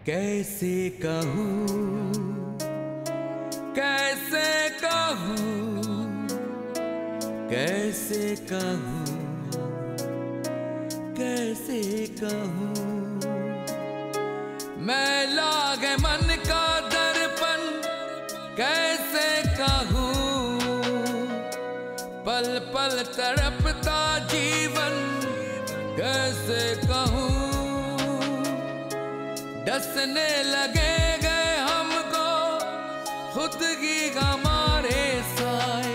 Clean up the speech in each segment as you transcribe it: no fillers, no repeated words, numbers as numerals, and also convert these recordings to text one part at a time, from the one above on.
कैसे कहूँ, कैसे कहूँ, कैसे कहूँ, कैसे कहूँ। मैं लागे मन का दर्पण कैसे कहूँ, पल पल तड़पता जीवन कैसे कहूँ। डसने लगे गए हमको खुद की हमारे साए,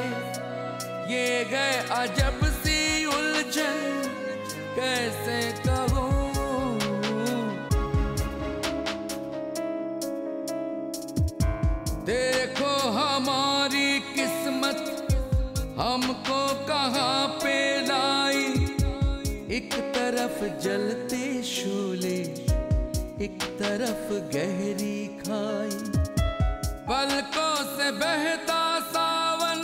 ये गए अजब सी उलझन कैसे कहूँ। देखो हमारी किस्मत हमको कहाँ पे लाई, एक तरफ जलते शोले एक तरफ गहरी खाई। पलकों से बहता सावन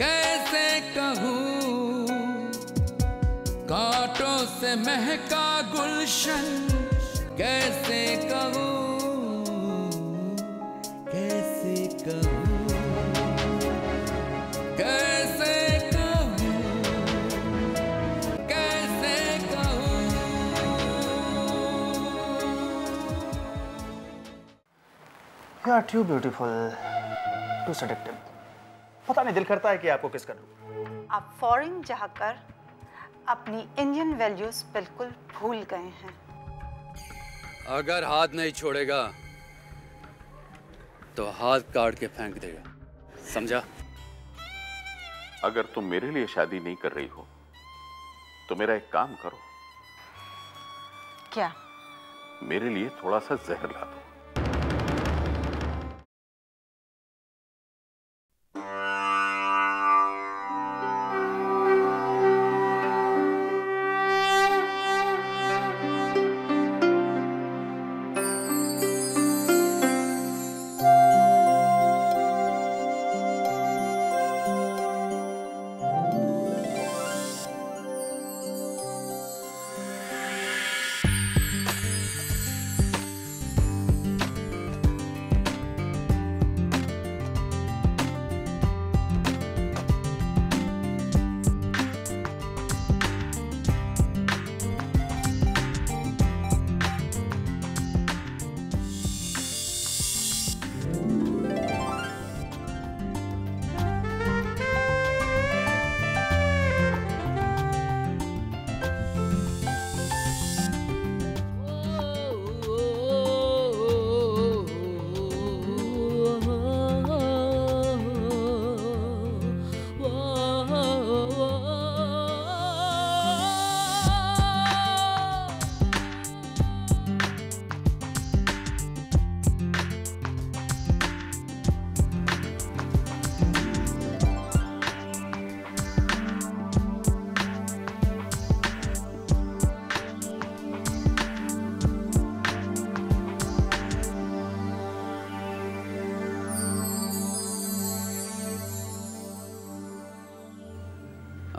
कैसे कहूँ, कांटों से महका गुलशन कैसे कहूँ, कैसे कहूँ, कैसे कहूँ, कैसे कहूँ। You are too beautiful, too seductive. पता नहीं दिल करता है कि आपको किस करूं। आप फॉरेन जाकर अपनी इंडियन वैल्यूज बिल्कुल भूल गए हैं। अगर हाथ नहीं छोड़ेगा तो हाथ काट के फेंक देगा, समझा? अगर तुम मेरे लिए शादी नहीं कर रही हो तो मेरा एक काम करो। क्या? मेरे लिए थोड़ा सा जहर ला दो।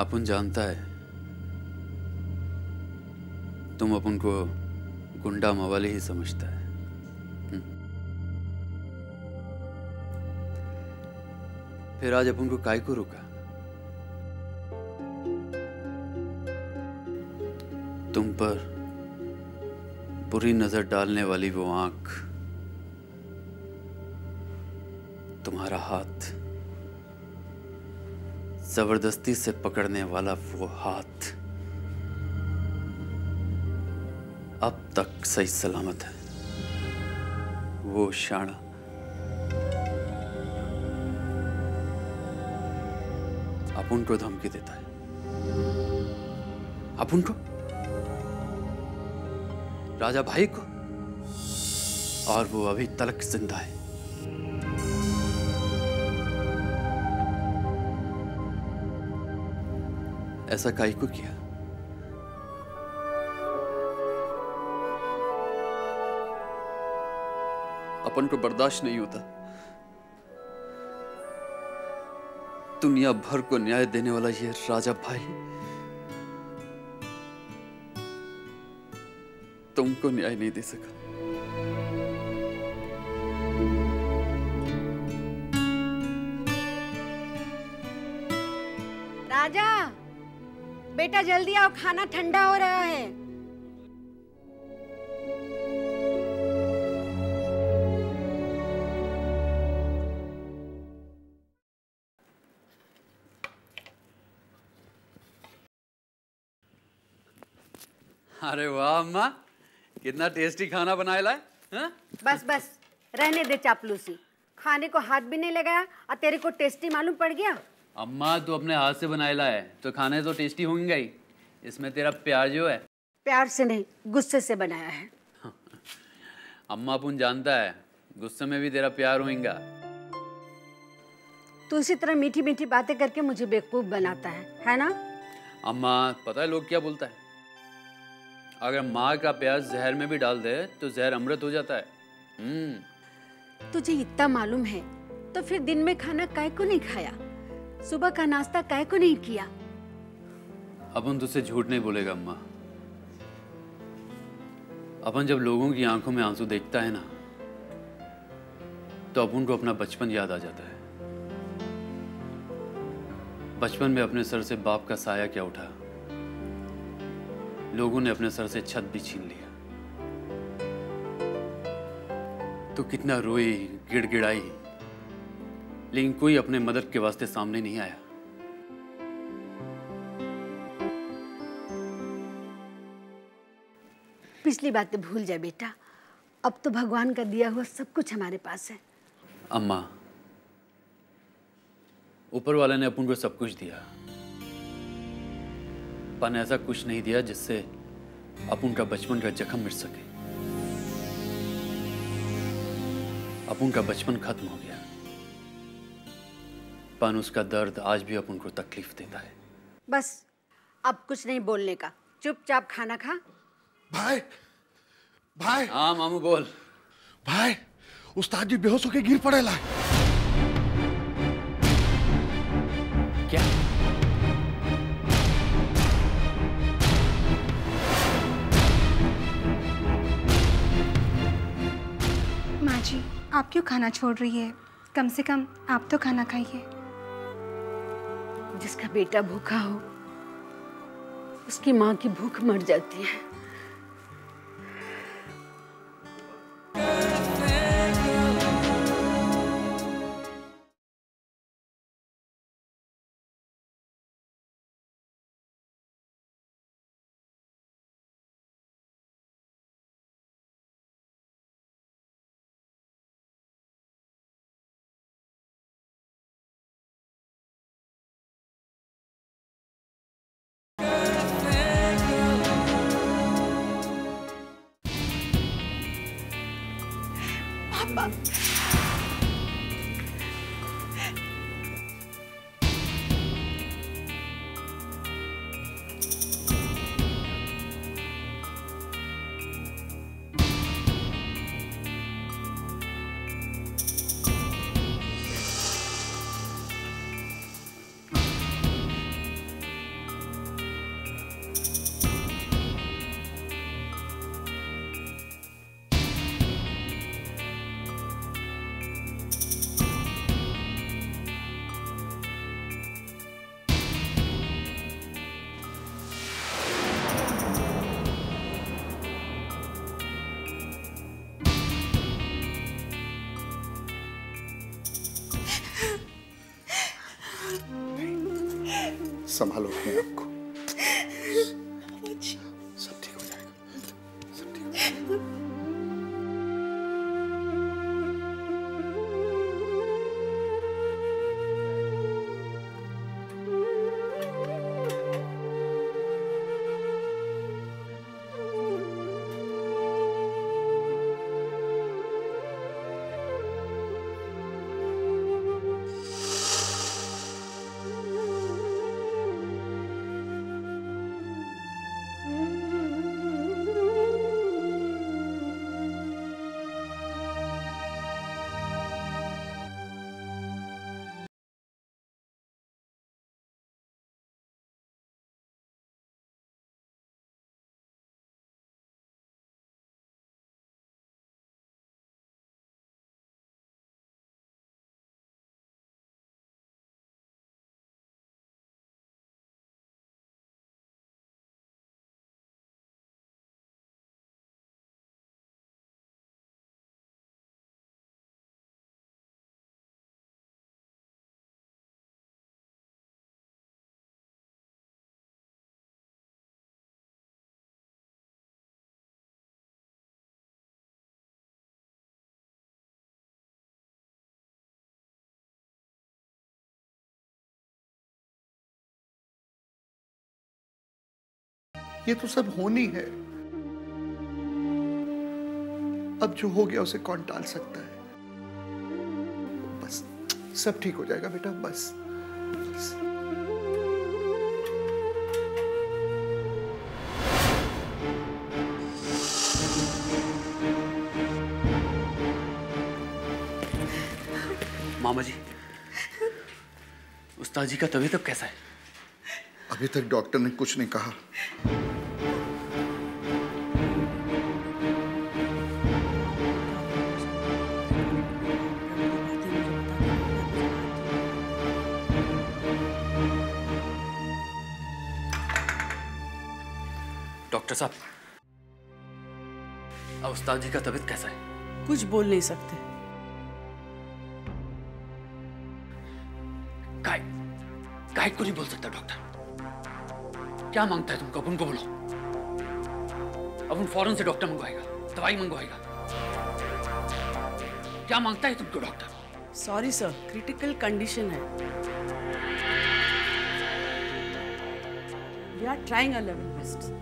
अपन जानता है तुम अपन को गुंडा मवाली ही समझता है। फिर आज अपन को काय को रुका? तुम पर बुरी नजर डालने वाली वो आंख, तुम्हारा हाथ, जबरदस्ती से पकड़ने वाला वो हाथ अब तक सही सलामत है। वो शाना अपन को धमकी देता है, अपन को, राजा भाई को, और वो अभी तलक जिंदा है। ऐसा काहे को किया? अपन को बर्दाश्त नहीं होता दुनिया भर को न्याय देने वाला ये राजा भाई तुमको न्याय नहीं दे सका। राजा, बेटा जल्दी आओ, खाना ठंडा हो रहा है। अरे वाह अम्मा, कितना टेस्टी खाना बनाया है। हाँ? बस बस रहने दे चापलूसी, खाने को हाथ भी नहीं लगाया और तेरे को टेस्टी मालूम पड़ गया। अम्मा तू अपने हाथ से बनाया है तो खाने तो टेस्टी होंगे ही। इसमें तेरा प्यार जो है, प्यार से नहीं गुस्से से बनाया है। अम्मा अपन जानता है गुस्से में भी तेरा प्यार होगा। तू इसी तरह मीठी मीठी बातें करके मुझे बेवकूफ बनाता है ना? अम्मा पता है लोग क्या बोलता है, अगर माँ का प्यार जहर में भी डाल दे तो जहर अमृत हो जाता है। तुझे इतना मालूम है तो फिर दिन में खाना काय को नहीं खाया, सुबह का नाश्ता काय को नहीं किया? अपन तुझसे झूठ नहीं बोलेगा अम्मा। अपन जब लोगों की आंखों में आंसू देखता है ना तो अपन को अपना बचपन याद आ जाता है। बचपन में अपने सर से बाप का साया क्या उठा, लोगों ने अपने सर से छत भी छीन लिया तो कितना रोई गिड़गिड़ाई, लेकिन कोई अपने मदद के वास्ते सामने नहीं आया। पिछली बातें भूल जा बेटा, अब तो भगवान का दिया हुआ सब कुछ हमारे पास है। अम्मा ऊपर वाले ने अपन को सब कुछ दिया, पर ऐसा कुछ नहीं दिया जिससे अपन का बचपन का जख्म मिट सके। अपन का बचपन खत्म हो गया, पर उसका दर्द आज भी अपन को तकलीफ देता है। बस अब कुछ नहीं बोलने का, चुपचाप खाना खा। भाई भाई। हाँ मामू बोल। भाई उस्ताद जी बेहोश होके गिर पड़ेला। क्या? माँ जी आप क्यों खाना छोड़ रही है? कम से कम आप तो खाना खाइए। जिसका बेटा भूखा हो उसकी माँ की भूख मर जाती है। संभालो अपने आप को, सब ठीक हो जाएगा, सब ठीक हो जाएगा। ये तो सब होनी है। अब जो हो गया उसे कौन टाल सकता है? बस सब ठीक हो जाएगा बेटा, बस। मामा जी, उस्ताद जी का तबीयत अब कैसा है? अभी तक डॉक्टर ने कुछ नहीं कहा। डॉक्टर साहब, अब उस्ताद जी का तबीयत कैसा है? कुछ बोल नहीं सकते। काय को नहीं बोल सकता डॉक्टर? क्या मांगता है तुमको? अब उनको बोलो। अब उन फौरन से डॉक्टर मंगवाएगा, दवाई मंगवाएगा। क्या मांगता है तुमको doctor? Sorry sir, critical condition है। We are trying our level best.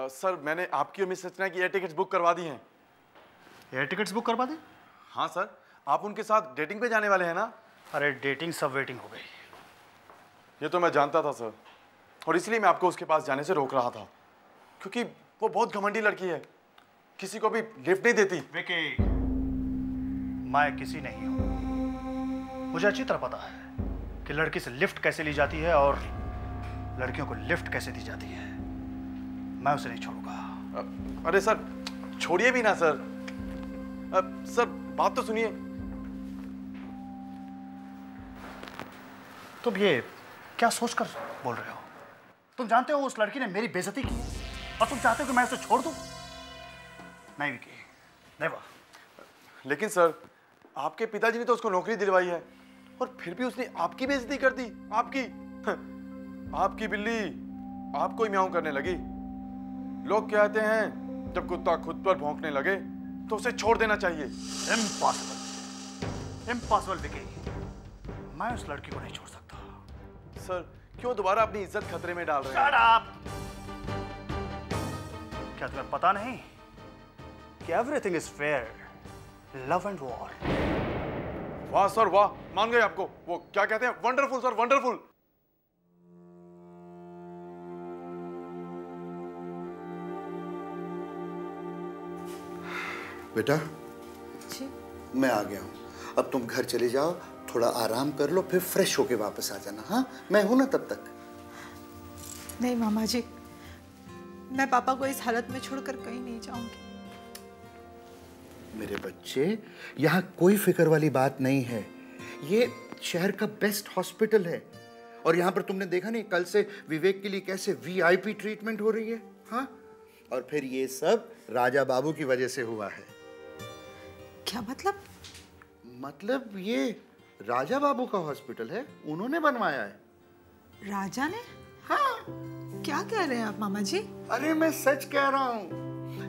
Sir मैंने आपकी और मिस सचना की एयर टिकट्स बुक करवा दी हैं। एयर टिकट्स बुक करवा दी? हाँ सर, आप उनके साथ डेटिंग पे जाने वाले हैं ना? अरे डेटिंग सब वेटिंग हो गई। ये तो मैं जानता था सर, और इसलिए मैं आपको उसके पास जाने से रोक रहा था, क्योंकि वो बहुत घमंडी लड़की है, किसी को भी लिफ्ट नहीं देती। विकी, मैं किसी नहीं हूँ। मुझे अच्छी तरह पता है कि लड़की से लिफ्ट कैसे ली जाती है और लड़कियों को लिफ्ट कैसे दी जाती है। मैं उसे नहीं छोड़ूंगा। अरे सर, छोड़िए भी ना सर। सर बात तो सुनिए। तुम ये क्या सोचकर बोल रहे हो? तुम जानते हो उस लड़की ने मेरी बेइज्जती की है और तुम चाहते हो कि मैं उसे छोड़ दूं? नहीं विकी, नेवर। लेकिन सर, आपके पिताजी ने तो उसको नौकरी दिलवाई है और फिर भी उसने आपकी बेइज्जती कर दी। आपकी बिल्ली आपको ही म्याऊं करने लगी। लोग कहते हैं जब कुत्ता खुद पर भौंकने लगे तो उसे छोड़ देना चाहिए। Impossible, impossible Vicky. मैं उस लड़की को नहीं छोड़ सकता। सर, क्यों दोबारा अपनी इज्जत खतरे में डाल रहे हैं? Shut up! क्या तुम्हें पता नहीं कि everything is fair, love and war. वाह सर वाह, मान गए आपको। वो क्या कहते हैं, वंडरफुल सर, वंडरफुल। बेटा जी, मैं आ गया हूँ। अब तुम घर चले जाओ, थोड़ा आराम कर लो, फिर फ्रेश होके वापस आ जाना। हाँ, मैं हूं ना तब तक। नहीं मामा जी, मैं पापा को इस हालत में छोड़कर कहीं नहीं जाऊंगी। मेरे बच्चे, यहाँ कोई फिक्र वाली बात नहीं है। ये शहर का बेस्ट हॉस्पिटल है और यहाँ पर तुमने देखा नहीं कल से विवेक के लिए कैसे वीआईपी ट्रीटमेंट हो रही है। हाँ, और फिर ये सब राजा बाबू की वजह से हुआ है। क्या मतलब? मतलब ये राजा बाबू का हॉस्पिटल है, उन्होंने बनवाया है। राजा ने? हाँ। क्या कह रहे हैं आप मामा जी? अरे मैं सच कह रहा हूँ।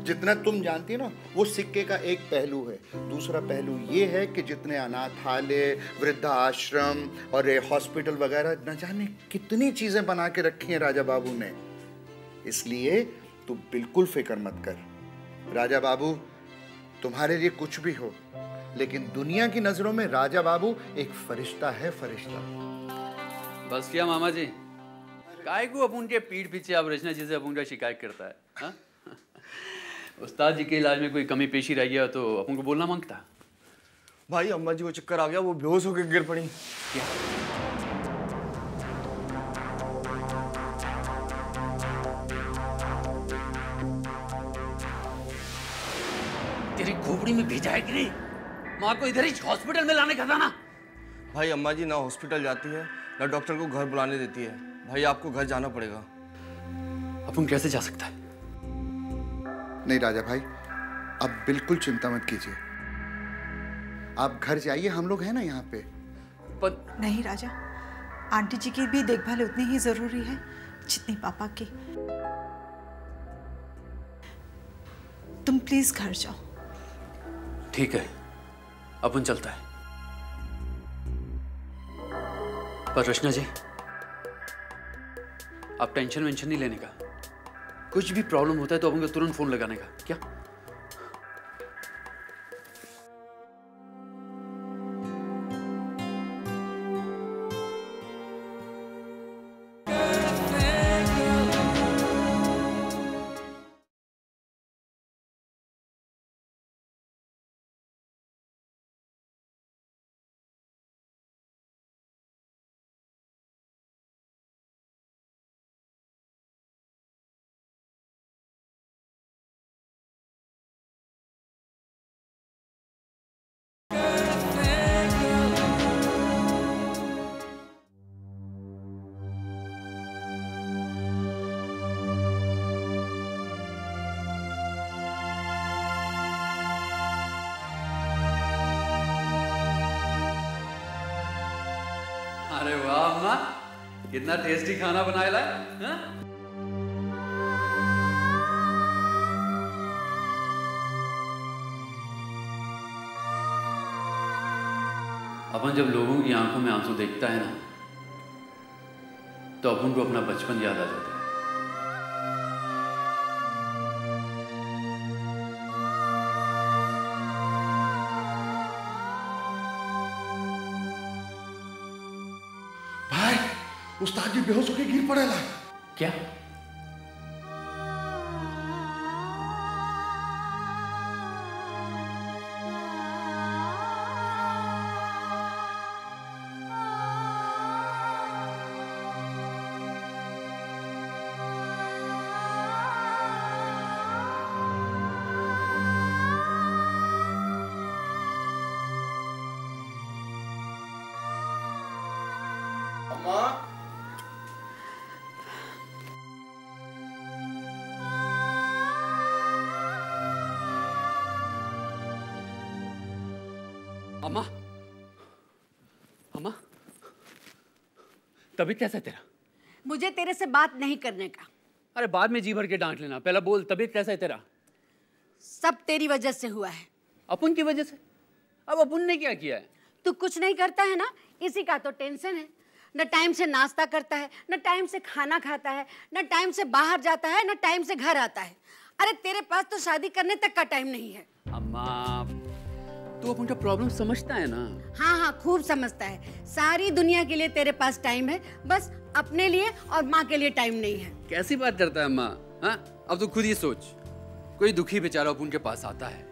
जितना तुम जानती है ना, वो सिक्के का एक पहलू है। दूसरा पहलू ये है कि जितने अनाथालय, वृद्धाश्रम और हॉस्पिटल वगैरह न जाने कितनी चीजें बना के रखी हैं राजा बाबू ने। इसलिए तू बिल्कुल फिक्र मत कर। राजा बाबू तुम्हारे लिए कुछ भी हो, लेकिन दुनिया की नजरों में राजा बाबू एक फरिश्ता है, फरिश्ता। बस किया मामा जी, काय को अपन के पीठ पीछे अब रचना जी से अपन का शिकायत करता है। हा? उस्ताद जी के इलाज में कोई कमी पेशी रह गया तो अपन को बोलना मांगता। भाई अम्मा जी को चक्कर आ गया, वो बेहोश होकर गिर पड़ी। क्या? तेरी खोपड़ी में भेजा है कि नहीं? माँ को इधर ही हॉस्पिटल में लाने का था ना। भाई अम्मा जी ना हॉस्पिटल जाती है ना डॉक्टर को घर बुलाने देती है। भाई आपको घर जाना पड़ेगा। अपन कैसे जा सकता है? नहीं राजा भाई, आप बिल्कुल चिंता मत कीजिए। आप घर जाइए, हम लोग हैं ना यहाँ पे। पर नहीं राजा, आंटी जी की भी देखभाल उतनी ही जरूरी है जितनी पापा की। तुम प्लीज घर जाओ। ठीक है, अपन चलता है। पर रचना जी, आप टेंशन वेंशन नहीं लेने का। कुछ भी प्रॉब्लम होता है तो अपन को तुरंत फोन लगाने का। क्या? अरे वाह अम्मा, कितना टेस्टी खाना बनाया ला। अपन जब लोगों की आंखों में आंसू देखता है ना, तो अपन को अपना बचपन याद आ जाता है। उस्ताद जी बेहोश होकर गिर पड़ेला। क्या? अम्मा, अम्मा, तबीयत कैसा है तेरा? मुझे तेरे से बात नहीं करने का। अरे बाद में जी भर के डांट लेना, पहला बोल तबीयत कैसा है तेरा? सब तेरी वजह से हुआ है। अपन की वजह से? अब अपन ने क्या किया है? तू कुछ नहीं करता है ना, इसी का तो टेंशन है। न टाइम से नाश्ता करता है, न टाइम से खाना खाता है, न टाइम से बाहर जाता है, न टाइम से घर आता है। अरे तेरे पास तो शादी करने तक का टाइम नहीं है। अम्मा, तू अपन का प्रॉब्लम समझता है ना? हाँ हाँ, खूब समझता है। सारी दुनिया के लिए तेरे पास टाइम है, बस अपने लिए और माँ के लिए टाइम नहीं है। कैसी बात करता है अम्मा? हाँ, अब तू खुद ही सोच। कोई दुखी बेचारा अपन के पास आता है,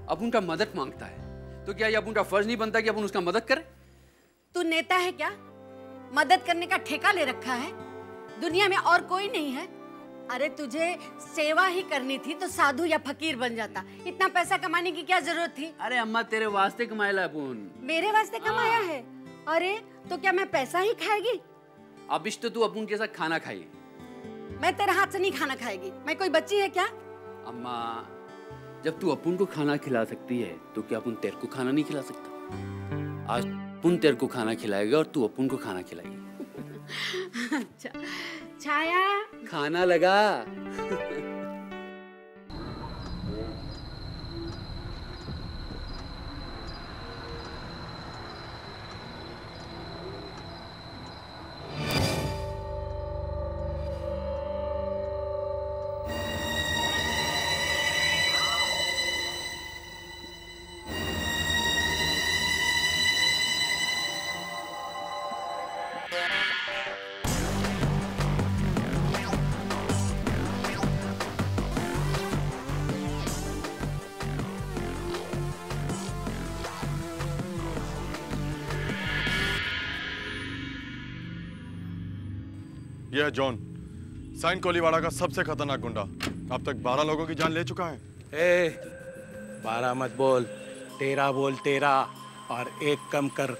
अपन का मदद मांगता है, तो क्या ये अपन का फर्ज नहीं बनता कि अपन उसका मदद करें? तू नेता है क्या? मदद करने का ठेका ले रखा है? दुनिया में और कोई नहीं है? अरे तुझे सेवा ही करनी थी तो साधु या फकीर बन जाता। इतना पैसा कमाने की क्या जरूरत थी? अरे अम्मा, तेरे वास्ते कमाया अपन। मेरे वास्ते कमाया है? अरे तो क्या मैं पैसा ही खाएगी? अब इस तो तू अपन के साथ खाना खाई। मैं तेरे हाथ से नहीं खाना खाएगी। मैं कोई बच्ची है क्या? अम्मा, जब तू अपन को खाना खिला सकती है तो क्या अपन तेरे को खाना नहीं खिला सकता? आज अपन तेरे को खाना खिलाएगा और तू अपन को खाना खिलाएगी। अच्छा, छाया खाना लगा। यह है जॉन, साइन कोलीवाड़ा का सबसे खतरनाक गुंडा। अब तक 12 लोगों की जान ले चुका है। 12 मत बोल, 13 बोल, 13। और एक कम कर,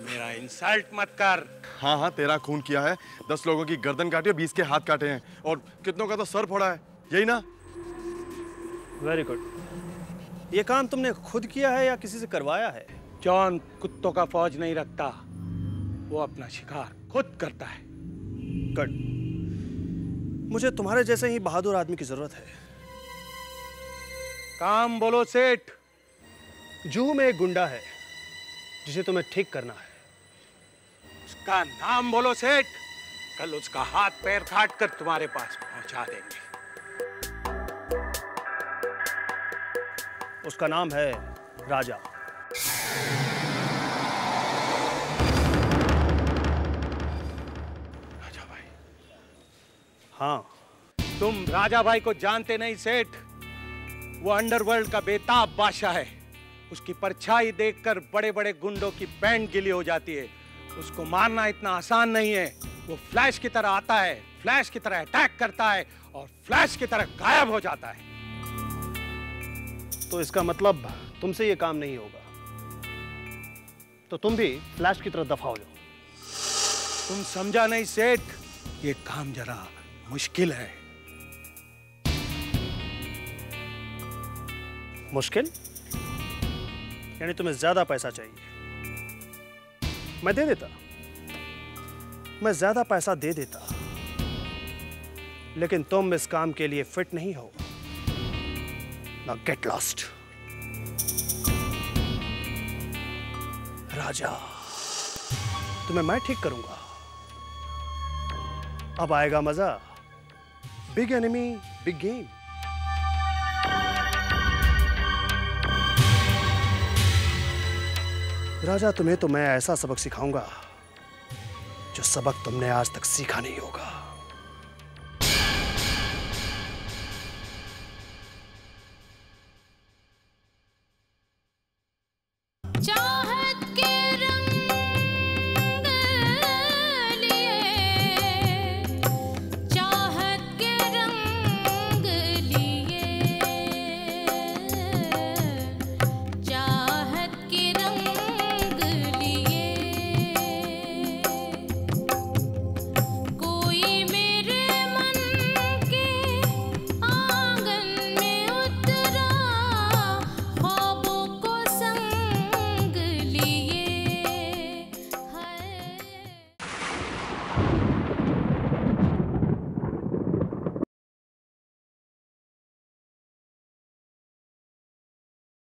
मेरा इंसल्ट मत कर। हाँ हाँ, 13 खून किया है, 10 लोगों की गर्दन काटी और 20 के हाथ काटे हैं, और कितनों का तो सर फोड़ा है, यही ना? Very good. ये काम तुमने खुद किया है या किसी से करवाया है? जॉन कुत्तों का फौज नहीं रखता, वो अपना शिकार खुद करता है। गुड। मुझे तुम्हारे जैसे ही बहादुर आदमी की जरूरत है। काम बोलो सेठ। जूहू में एक गुंडा है जिसे तुम्हें ठीक करना है। उसका नाम बोलो सेठ, कल उसका हाथ पैर काट कर तुम्हारे पास पहुंचा देंगे। उसका नाम है राजा। राजा भाई? हाँ। तुम राजा भाई को जानते नहीं सेठ। वो अंडरवर्ल्ड का बेताब बादशाह है। उसकी परछाई देखकर बड़े बड़े गुंडों की बैंड गिली हो जाती है। उसको मारना इतना आसान नहीं है। वो फ्लैश की तरह आता है, फ्लैश की तरह अटैक करता है और फ्लैश की तरह गायब हो जाता है। तो इसका मतलब तुमसे ये काम नहीं होगा। तो तुम भी फ्लैश की तरह दफा हो जाओ। तुम समझा नहीं सेठ, ये काम जरा मुश्किल है। मुश्किल? यानी तुम्हें ज्यादा पैसा चाहिए? मैं दे देता, मैं ज्यादा पैसा दे देता, लेकिन तुम इस काम के लिए फिट नहीं हो। Now get lost. राजा, तुम्हें मैं ठीक करूंगा। अब आएगा मजा। Big enemy, big game. राजा, तुम्हें तो मैं ऐसा सबक सिखाऊंगा जो सबक तुमने आज तक सीखा नहीं होगा।